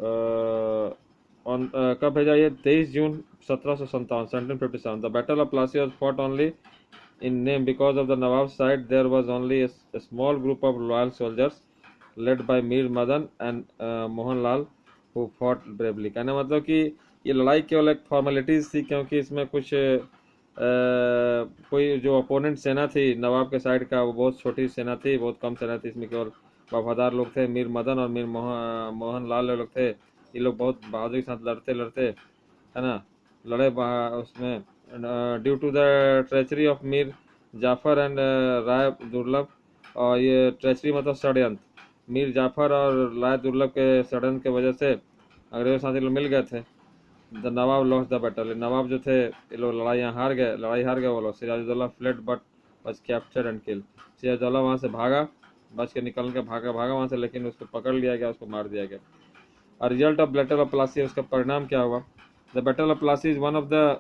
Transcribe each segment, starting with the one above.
On कब भेजा ये 23 जून 1757 1757। The battle of Plassey was fought only in name because of the Nawab side there was only a small group of loyal soldiers led by Mir Madan and Mohan Lal who fought bravely। कहने मतलब कि ये लड़ाई केवल एक formalities थी, क्योंकि इसमें कुछ कोई जो अपोनेंट सेना थी नवाब के साइड का वो बहुत छोटी सेना थी, बहुत कम सेना थी। इसमें केवल वफादार लोग थे, मीर मदन और मीर मोहन लाल लोग थे। ये लोग बहुत बहादुरी के साथ लड़ते लड़ते, है ना, लड़े उसमें due to the treachery of Mir Jafar and Rai Durlabh. और ये ट्रेचरी मतलब षड्यंत्र, मीर जाफर और राय दुर्लभ के षड्यंत्र की वजह से अंग्रेजों के साथ ये लोग मिल गए थे। The Nawab lost the battle, nawab जो थे ये लोग लड़ाई हार गए वो लोग। Sirajuddaula fled but was captured and kill. Sirajuddaula वहाँ से भागा, बच के निकल के भागा वहाँ से, लेकिन उसको पकड़ लिया गया, उसको मार दिया गया। और result of battle of Plassey, उसका परिणाम क्या हुआ? The battle of Plassey is one of the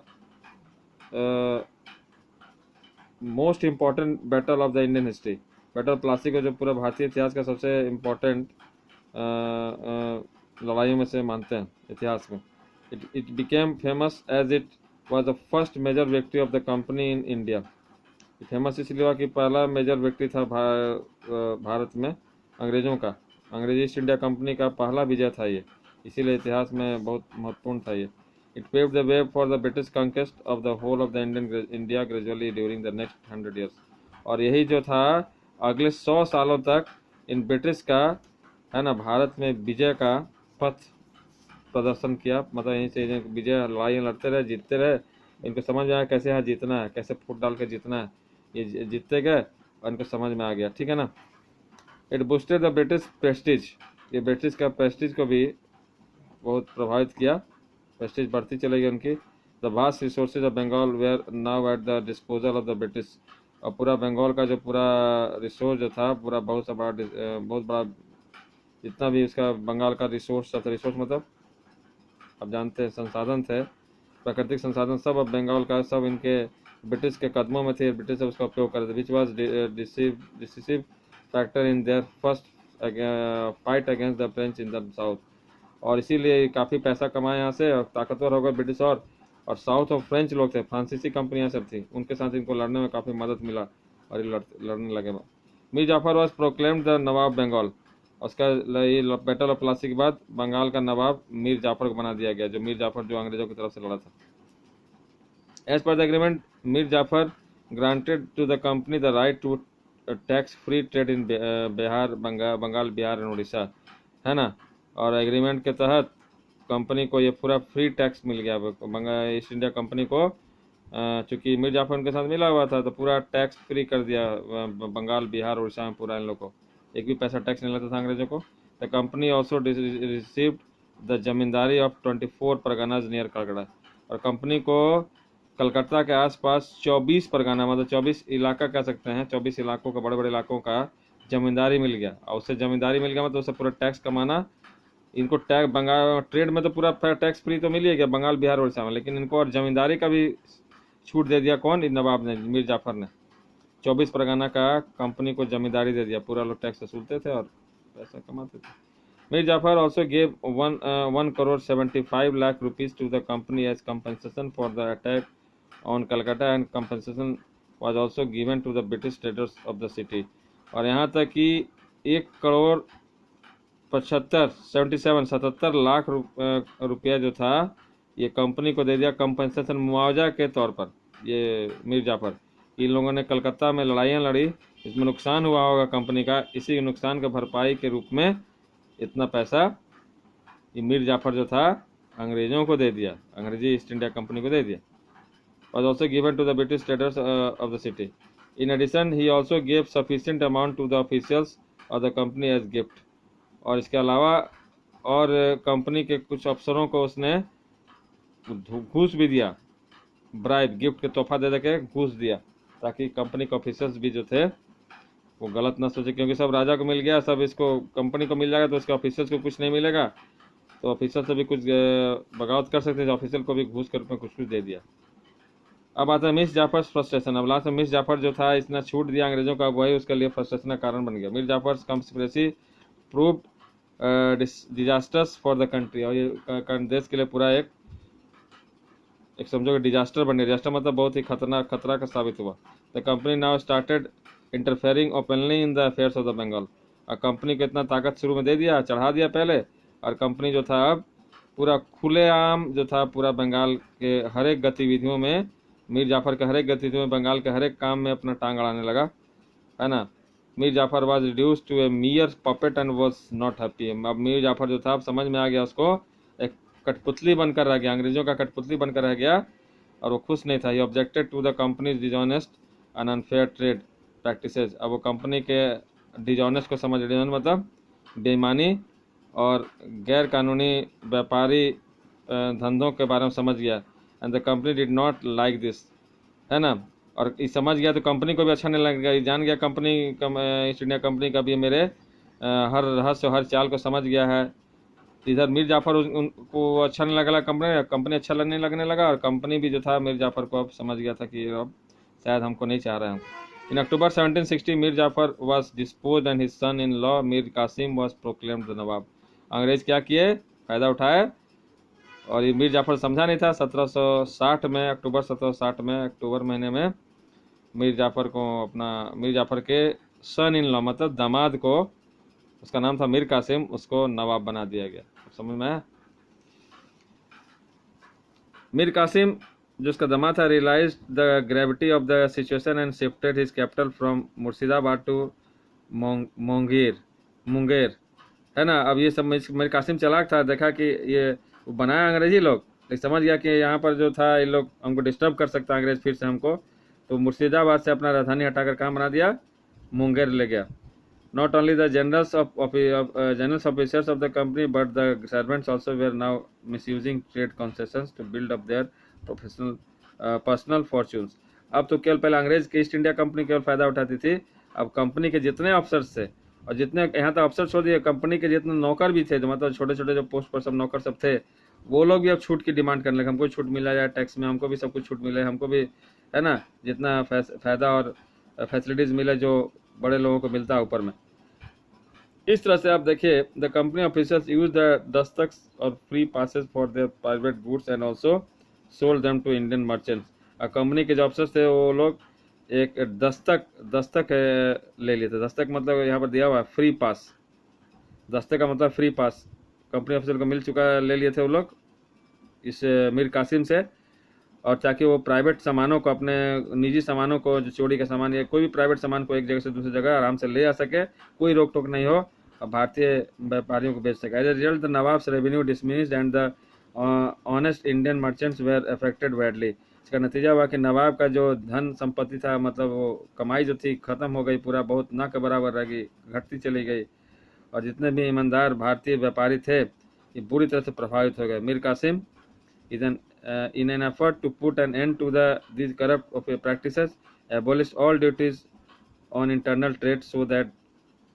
most important battle of the Indian history. Battle of Plassey को जो पूरा भारतीय इतिहास का सबसे इम्पोर्टेंट लड़ाइयों में से मानते हैं इतिहास में। It became famous as it was the first major victory of the company in India। Famous इसलिए हुआ कि पहला मेजर विक्ट्री था भारत में अंग्रेजों का, अंग्रेजी ईस्ट इंडिया कंपनी का पहला विजय था ये, इसीलिए इतिहास में बहुत महत्वपूर्ण था ये। It paved the way for the British conquest of the whole of the India gradually during the next 100 years। और यही जो था अगले 100 सालों तक इन ब्रिटिश का, है ना, भारत में विजय का पथ प्रदर्शन किया। मतलब यहीं से विजय लड़ाइयाँ लड़ते रहे, जीतते रहे। इनको समझ में आया कैसे यहाँ जीतना है, कैसे फुट डाल के जीतना है, ये जीतते गए और इनको समझ में आ गया, ठीक है ना। It boosted the British prestige, ये ब्रिटिश का प्रेस्टीज को भी बहुत प्रभावित किया, प्रेस्टीज बढ़ती चलेगी उनकी। The vast resources of Bengal were now at the disposal of the British. और पूरा बंगाल का जो पूरा रिसोर्स जो था, पूरा बहुत बड़ा जितना भी इसका बंगाल का रिसोर्स था, रिसोर्स मतलब आप जानते हैं संसाधन थे, प्राकृतिक संसाधन, सब अब बंगाल का सब इनके ब्रिटिश के कदमों में थे। ब्रिटिश उसका उपयोग कर रहे थे, which was decisive factor in their first fight against the French in the south. और इसीलिए काफ़ी पैसा कमाया यहाँ से और ताकतवर हो गए ब्रिटिश। और साउथ ऑफ फ्रेंच लोग थे, फ्रांसीसी कंपनियाँ सब थी, उनके साथ इनको लड़ने में काफ़ी मदद मिला और ये लड़ने लगे। Mir Jafar was proclaimed the Nawab Bengal. उसका ये बैटल ऑफ प्लासी के बाद बंगाल का नवाब मीर जाफर को बना दिया गया, जो मीर जाफर जो अंग्रेजों की तरफ से लड़ा था। As per the agreement Mir Jafar granted to the company the right to tax free trade in Bihar, Bengal, Bihar and Orissa, है ना। और एग्रीमेंट के तहत कंपनी को ये पूरा फ्री टैक्स मिल गया बंगाल ईस्ट इंडिया कंपनी को। चूँकि मीर जाफर उनके साथ मिला हुआ था तो पूरा टैक्स फ्री कर दिया बंगाल, बिहार, उड़ीसा में पूरा इन लोगों को, एक भी पैसा टैक्स नहीं लगता था अंग्रेजों को। The company also received the zamindari of 24 Parganas near Calcutta. और कंपनी को कलकत्ता के आसपास 24 परगना, मतलब 24 इलाका कह सकते हैं, 24 इलाकों का, बड़े बड़े इलाकों का जमींदारी मिल गया। और उससे जमींदारी मिल गया मतलब उससे पूरा टैक्स कमाना। इनको टैक्स बंगाल ट्रेड में तो पूरा टैक्स फ्री तो मिल ही गया बंगाल, बिहार, उड़ीसा में, लेकिन इनको और जमींदारी का भी छूट दे दिया। कौन? नवाब ने, मीर जाफर ने। 24 परगना का कंपनी को जमींदारी दे दिया, पूरा लोग टैक्स वसूलते थे और पैसा कमाते थे। Mir Jafar also gave 1,75,00,000 rupees to the company as compensation for the attack on Calcutta, and compensation was also given to the British traders of the city। और यहाँ तक कि 1,77 लाख रुपया जो था ये कंपनी को दे दिया कंपनसेशन, मुआवजा के तौर पर। ये मीर जाफर, इन लोगों ने कलकत्ता में लड़ाइयाँ लड़ी, इसमें नुकसान हुआ होगा कंपनी का, इसी नुकसान के भरपाई के रूप में इतना पैसा ये मीर जाफर जो था अंग्रेजों को दे दिया, अंग्रेजी ईस्ट इंडिया कंपनी को दे दिया। was also given to the British traders of the city। In addition, he also gave sufficient amount to the officials of the company as gift। और इसके अलावा और कंपनी के कुछ अफसरों को उसने घूस भी दिया, ब्राइब, गिफ्ट के तोहफा दे के घूस दिया, ताकि कंपनी के ऑफिसर्स भी जो थे वो गलत ना सोचे, क्योंकि सब राजा को मिल गया, सब इसको कंपनी को मिल जाएगा तो उसके ऑफिसर्स को कुछ नहीं मिलेगा, तो ऑफिसर से भी कुछ बगावत कर सकते हैं, ऑफिसर को भी घूस के रूप में कुछ दे दिया। अब आता है मिस जाफर फ्रस्ट्रेशन। अब लास्ट में मिस जाफर जो था, इसने छूट दिया अंग्रेजों का, वही उसके लिए फ्रस्ट्रेशन का कारण बन गया। Mir Jafar conspiracy proved disasters for the country, और ये देश के लिए पूरा एक समझो डिजास्टर बन गया। डिजास्टर मतलब बहुत ही खतरनाक खतरा का साबित हुआ। The company now started interfering openly in the affairs of the Bengal. और कंपनी को इतना ताकत शुरू में दे दिया, चढ़ा दिया पहले, और कंपनी जो था अब पूरा खुलेआम जो था पूरा बंगाल के हर एक गतिविधियों में, मीर जाफर के हर एक गतिविधियों में, बंगाल के हर एक काम में अपना टांग अड़ाने लगा, है ना। Mir Jafar was reduced to a mere puppet and was not happy. अब मीर जाफर जो था अब समझ में आ गया उसको, एक कठपुतली बनकर रह गया, अंग्रेजों का कठपुतली बनकर रह गया, और वो खुश नहीं था। He objected to the company's dishonest and unfair trade practices. अब वो कंपनी के डिजॉनेस्ट को समझ, डिजॉनेस्ट मतलब बेईमानी और गैर कानूनी व्यापारी धंधों के बारे में समझ गया। And the company did not like this, है ना। और ये समझ गया तो कंपनी को भी अच्छा नहीं लगेगा। ये जान गया कंपनी, ईस्ट इंडिया कंपनी का भी मेरे हर रहस्य हर चाल को समझ गया है। इधर मीर जाफर उनको अच्छा नहीं लगा, कंपनी अच्छा लगने लगा, और कंपनी भी जो था मीर जाफर को अब समझ गया था कि अब शायद हमको नहीं चाह रहे हैं। In October 1760 Mir Jafar was dispose and his son in law Mir Qasim was proclaimed the Nawab. अंग्रेज क्या किए, फायदा उठाए, और ये मीर जाफर समझा नहीं था। 1760 में, अक्टूबर 1760 में, अक्टूबर महीने में मीर जाफर के सन इन लॉ मतलब दामाद को, उसका नाम था मीर कासिम, उसको नवाब बना दिया गया। समझ में आया। मीर कासिम जो उसका दामाद था realise the gravity of the situation and shifted his capital from Murshidabad to Munger, है ना। अब ये सब मीर कासिम चालाक था, देखा कि ये बनाया अंग्रेजी लोग, लेकिन समझ गया कि यहाँ पर जो था ये लोग हमको डिस्टर्ब कर सकता है अंग्रेज फिर से हमको, तो मुर्शिदाबाद से अपना राजधानी हटाकर कहाँ बना दिया, मुंगेर ले गया। Not only the generals officers of the company, but the servants also were now misusing trade concessions to build up their personal fortunes. अब तो केवल पहले अंग्रेज की ईस्ट इंडिया कंपनी केवल फायदा उठाती थी, अब कंपनी के जितने अफसर्स थे, और जितने यहाँ तक अफसर छोड़ दिए, कंपनी के जितने नौकर भी थे, जो मतलब छोटे छोटे जो पोस्ट पर सब नौकर सब थे, वो लोग भी अब छूट की डिमांड करने लगे। हमको छूट मिला जाए टैक्स में, हमको भी सब कुछ छूट मिले, हमको भी, है ना, जितना फायदा और फैसिलिटीज मिले जो बड़े लोगों को मिलता है ऊपर में। इस तरह से आप देखिए, the company officers use the dastak और free passes for their private goods and also sold them to Indian merchants. और कंपनी के जो अफसर्स थे वो लोग एक दस्तक ले लिए थे। दस्तक मतलब यहाँ पर दिया हुआ है फ्री पास, दस्तक का मतलब फ्री पास, कंपनी ऑफिसर को मिल चुका, ले लिए थे वो लोग इस मीर कासिम से, और ताकि वो प्राइवेट सामानों को, अपने निजी सामानों को, जो चोरी का सामान या कोई भी प्राइवेट सामान को एक जगह से दूसरी जगह आराम से ले आ सके, कोई रोक टोक नहीं हो, और भारतीय व्यापारियों को बेच सके। As a result the nawab's revenue dismissed and the honest Indian merchants were affected badly. इसका नतीजा हुआ कि नवाब का जो धन संपत्ति था, मतलब वो कमाई जो थी खत्म हो गई, पूरा बहुत ना के बराबर रह गई, घटती चली गई, और जितने भी ईमानदार भारतीय व्यापारी थे ये बुरी तरह से प्रभावित हो गए। Mir Qasim in an effort to put an end to these corrupt practices, abolished all duties on internal trade so that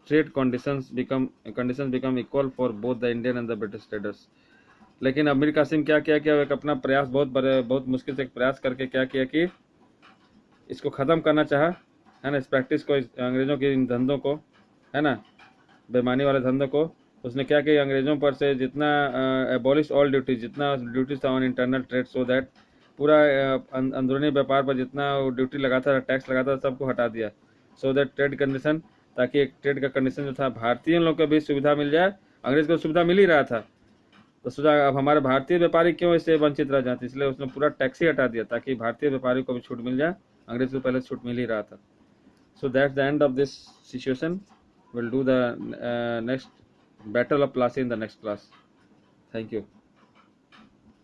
trade conditions become equal for both the Indian and the British traders. लेकिन अब मीर कासिम क्या किया कि एक अपना प्रयास बहुत मुश्किल से एक प्रयास करके क्या किया कि इसको ख़त्म करना चाहा, है ना, इस प्रैक्टिस को, अंग्रेज़ों के इन धंधों को, है ना, बेईमानी वाले धंधों को। उसने क्या किया, अंग्रेज़ों पर से जितना एबॉलिश ऑल ड्यूटीज, जितना ड्यूटीज था on internal trade, so that पूरा अंदरूनी व्यापार पर जितना ड्यूटी लगाता था, टैक्स लगाता था, सबको हटा दिया। सो दैट ट्रेड कंडीशन, ताकि एक ट्रेड का कंडीशन जो था भारतीय लोग को भी सुविधा मिल जाए। अंग्रेज को सुविधा मिल ही रहा था, तो सोचा अब हमारे भारतीय व्यापारी क्यों इससे वंचित रह जाते, इसलिए उसने पूरा टैक्स ही हटा दिया ताकि भारतीय व्यापारी को भी छूट मिल जाए। अंग्रेज को पहले छूट मिल ही रहा था। So that's the end of this situation. We'll do the next Battle of Plassey in the next class. Thank you.